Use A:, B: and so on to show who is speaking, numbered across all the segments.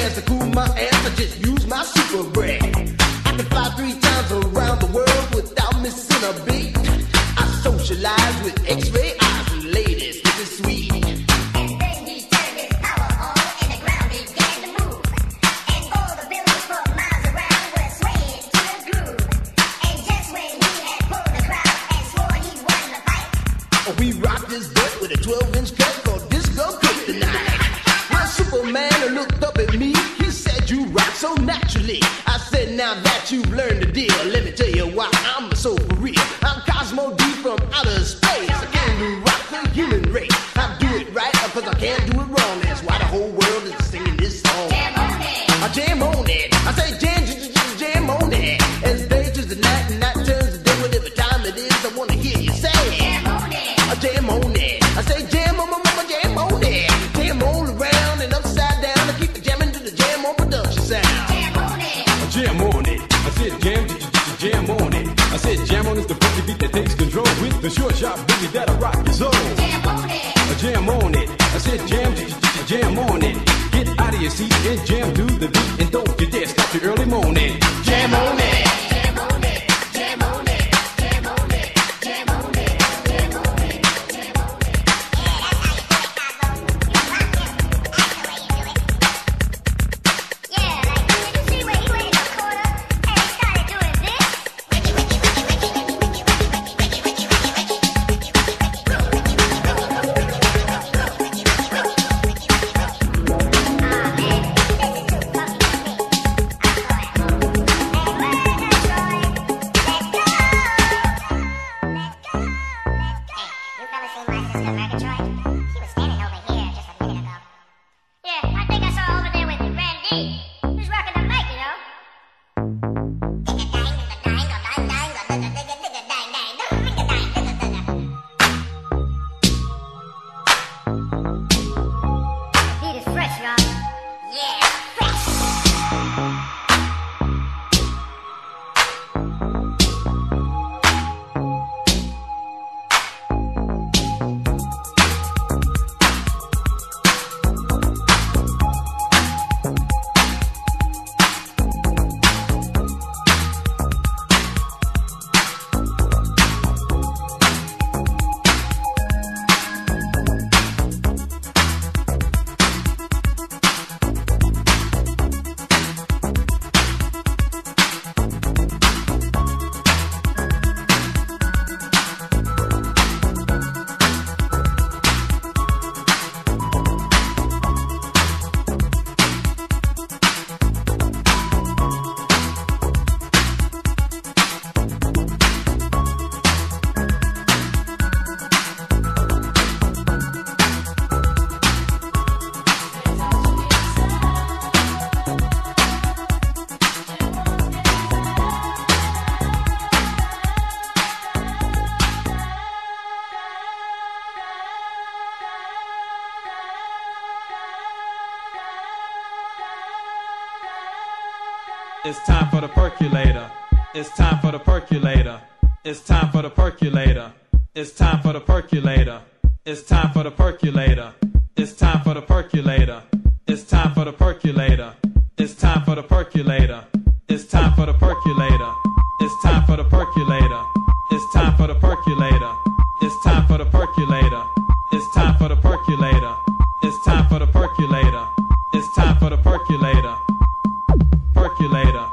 A: dance to cool my ass. I just use my super breath. I can fly 3 times around the world without missing a beat. I socialize with X-ray eyes and ladies. This is sweet.
B: And then he turned his power on and the ground began to move. And all the buildings for miles around were swaying to the groove. And just when he had pulled the crowd and swore he won the fight,
A: We rock this dirt with a 12-inch cut called Disco Kryptonite. My Superman looked up at me. He said, "You rock so naturally." I said, "Now that you've learned the deal, let me tell you why I'm so for real. I'm Cosmo D from outer space. I came to rock the human race. I do it right because I can't do it wrong. That's why the whole world is singing this song.
B: jam on it.
A: I jam on it. I say jam on it. As day turns to night and night turns to day, whatever time it is, I want to hear you say
B: Jam on it.
A: I jam on it. I say jam on jam on it. Jam all around and upside down. I keep jamming to the jam on production sound.
B: Jam on it.
C: Jam on it. I said jam on it. I said jam on is the funky beat that takes control with the short sharp boogie that'll rock your soul.
B: Jam on it.
C: Jam on it. I said jam on it. Get out of your seat and jam to the beat and don't you dare stop the early morning. Jam on it.
B: Jam on it. Jam on it. Jam on it. Jam on it. Jam on it. Jam on it. Yeah, that's how you do it, Cosmo. You rock it. I know where you do it. Yeah, like, did you see where he went in the corner and he started doing this?
C: It's time for the percolator. It's time for the percolator. It's time for the percolator. It's time for the percolator. It's time for the percolator. It's time for the percolator. It's time for the percolator. It's time for the percolator. It's time for the percolator. It's time for the percolator. It's time for the percolator. It's time for the percolator. It's time for the percolator. It's time for the percolator. It's time for the percolator. Percolator.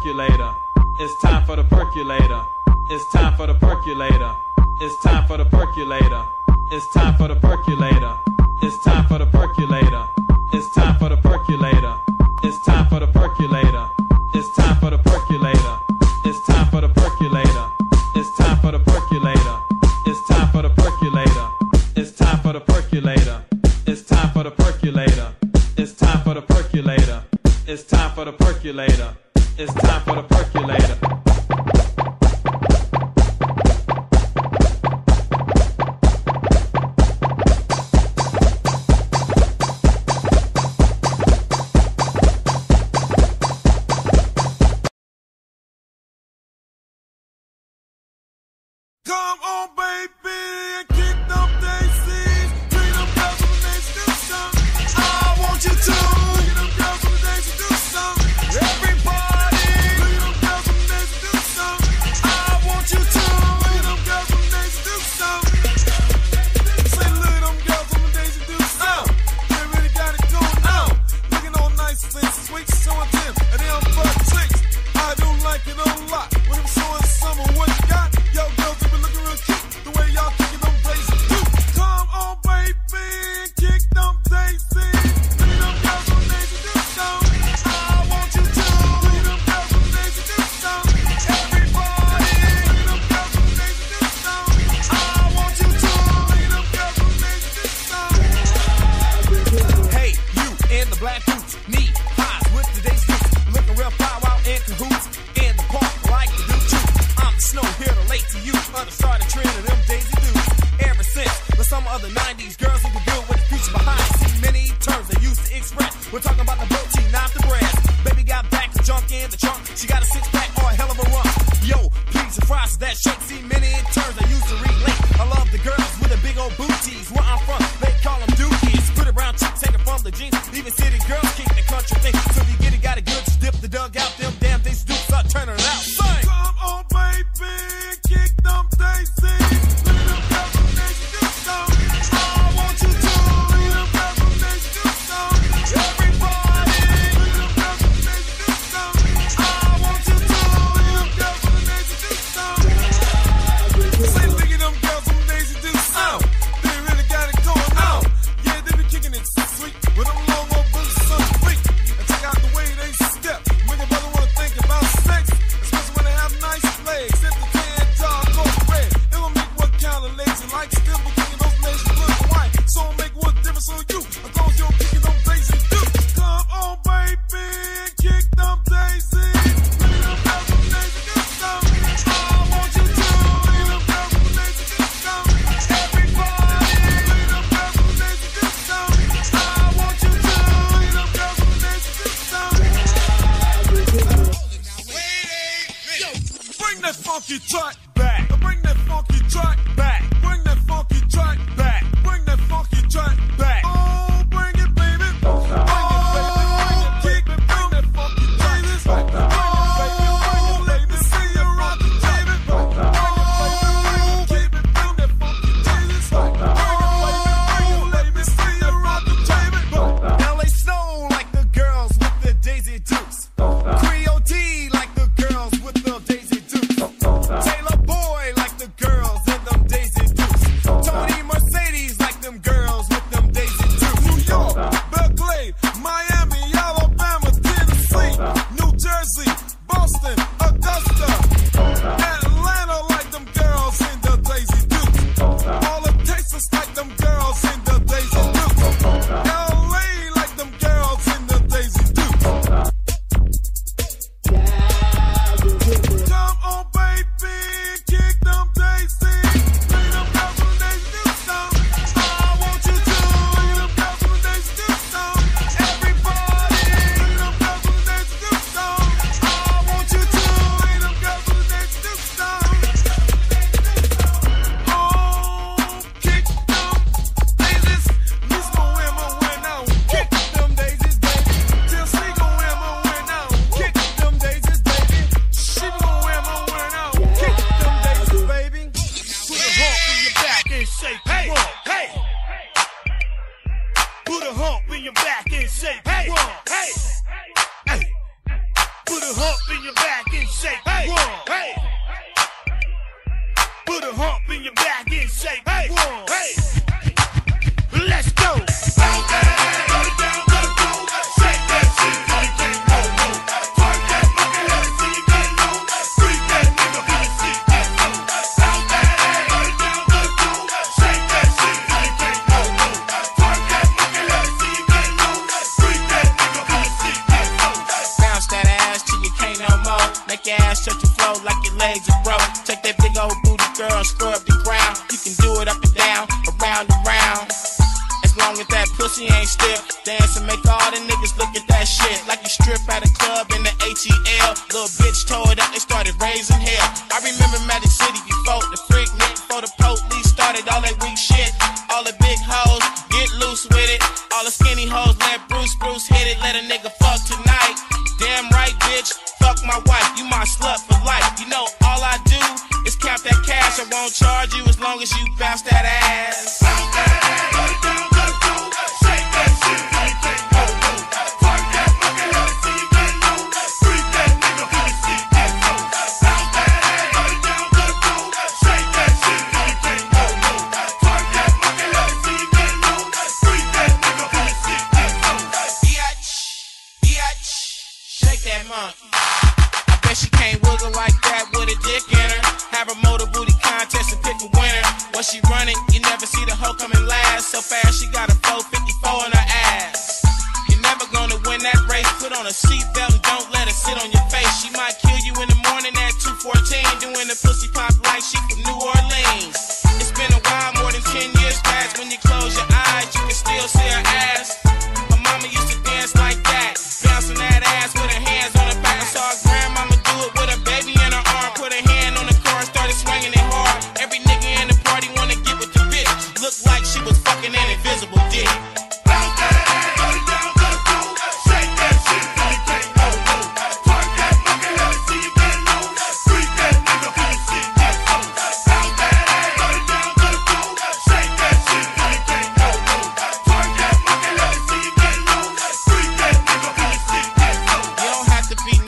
C: percolator. It's time for the percolator. It's time for the percolator. It's time for the percolator. It's time for the percolator. It's time for the percolator. It's time for the percolator. It's time for the percolator. It's time for the percolator. It's time for the percolator. It's time for the percolator. It's time for the percolator. It's time for the percolator. It's time for the percolator. It's time for the percolator. It's time for the percolator. It's time for the percolator.
D: Come on, baby, and kick them daisies. Bring them girls on the days to do something. I want you to. Bring them girls on the days to do something. Everybody. Bring them girls on the days to do something. I want you to. Bring them girls on the days to do something. Say, look at them girls on the days to do something. They really got it going on. Looking all nice, fancy, sweet, showing them, and they on butt chicks. I do like it a lot. When I'm showing some of what you got, yo, girls, they be looking real cute. The way y'all kicking them daisies do. Come on, baby, and kick them daisies. Bring them girls on the days to do something. I want you to. Bring them girls on the days to do something. Everybody. Bring them girls on the days to do something. I want you to. Bring them girls on the days to do something. Hey, you in the black boots, knee highs with the daisy dukes. Looking real fly out in cahoots. In the park like the do too. I'm the snow here to late to you. Started trend of them daisy dudes. Ever since the summer of the 90s, girls who were good with the future behind. See many terms they used to express. We're talking about the protein, not the breast. Baby got back the junk in the trunk. She got a six pack or a hell of a rump. Yo, peas and fries that shake. See many terms I used to relate. I love the girls with the big old booties. Where I'm from, they call them dookies. Pretty brown chicks taken from the jeans. Even city girls kick the country thing. So if you get it, got it good. Just dip the dug out. Them damn daisy dukes start turning it out. Sing. Come on, baby, kick them daisies. Bring them girls on the days to do something. I want you to. Bring them girls on the days to do something. Everybody. Bring them girls on the days to do something. I want you to. Bring them girls on the days to do something. Say, look at them girls on the days to do something. They really got it going on. Yeah, they be kicking it sweet with them long old boots, something sweet. And check out the way they step. Make a brother wanna think about sex, especially when they have nice legs. If the tan job goes red, it will make what kind of legs you like. Still be kicking those legs blue and white. So it'll make what difference on you as long as you're kicking them daisies do. Come on, baby, and kick them daisies. Bring them girls on the days to do something. I want you to. Bring them girls on the days to do something. Everybody. Bring them girls on the days to do something. I want you to. Bring them girls on the days to do something. Yo, bring that funky track back. Bring that funky track back. Bring that funky track back. Bring that funky track back. Oh, bring it, baby. Bring it, baby. Bring it, kick it. Bring that funky track back. Bring it, baby. Bring it, let me see you rock it, baby. Bring it, baby. Bring it, keep it. Bring that funky track. Bring it, baby. Bring it, let me see you rock it, baby. LA Snow like the girls with the Daisy Dukes. Creole D like the girls with the Daisy Dukes. Taylor Boy like the girls in them Daisy Dukes. Tony Mercedes like them girls with them Daisy Dukes. New York, Berkeley, Miami, Alabama, Tennessee, New Jersey, Boston, Augusta, Atlanta like them girls in the Daisy Dukes. All of Texas like them girls in the Daisy Dukes. LA like them girls in the Daisy Dukes.
E: a hump in your back and shake one. Hey. Put a hump in your back and shake one. Hey. Let's go. Bounce that ass, put it down, let it go. Shake that shit till you can't no more. Twerk that monkey head till you get low. Freak that nigga till you see get low. Bounce that ass, put it down, let it go. Shake that shit till you can't no more. Twerk that monkey head till you get low. Freak that nigga till you see get low.
F: Bounce that ass till you can't no more. Make your ass touch your flow like your legs are broke. Take that big old booty girl and scrub the ground. You can do it up and down, around and round. As long as that pussy ain't stiff, dance and make all the niggas look at that shit. Like you strip at a club in the ATL. Little bitch tore it up, they started raising hell. I remember Magic City before the freak nick, before the police started all that weak shit. All the big hoes, get loose with it. All the skinny hoes, let Bruce hit it. Let a nigga fuck tonight. Damn right, bitch, fuck my wife, you my slut for life. You know all I do is count that cash. I won't charge you as long as you bounce that ass.
E: Bounce that ass, put it down, let it go. Shake that shit till you can't no more. Twerk that monkey head till you get low. Freak that nigga till you see get low. Bounce that ass, put it down, let it go. Shake that shit till you can't no more. Twerk that monkey head till you get low. Freak that nigga till you see get low.
F: Biatch, biatch, shake that monkey. I bet she can't wiggle like that with a dick in her. Have a motor booty contest and pick a winner. When she running, you never see the hoe coming last. So fast, she got a 454 in her ass. You're never gonna win that race. Put on a seatbelt and don't let her sit on your face. She might kill you in the morning at 2:14, doing the pussy pop like she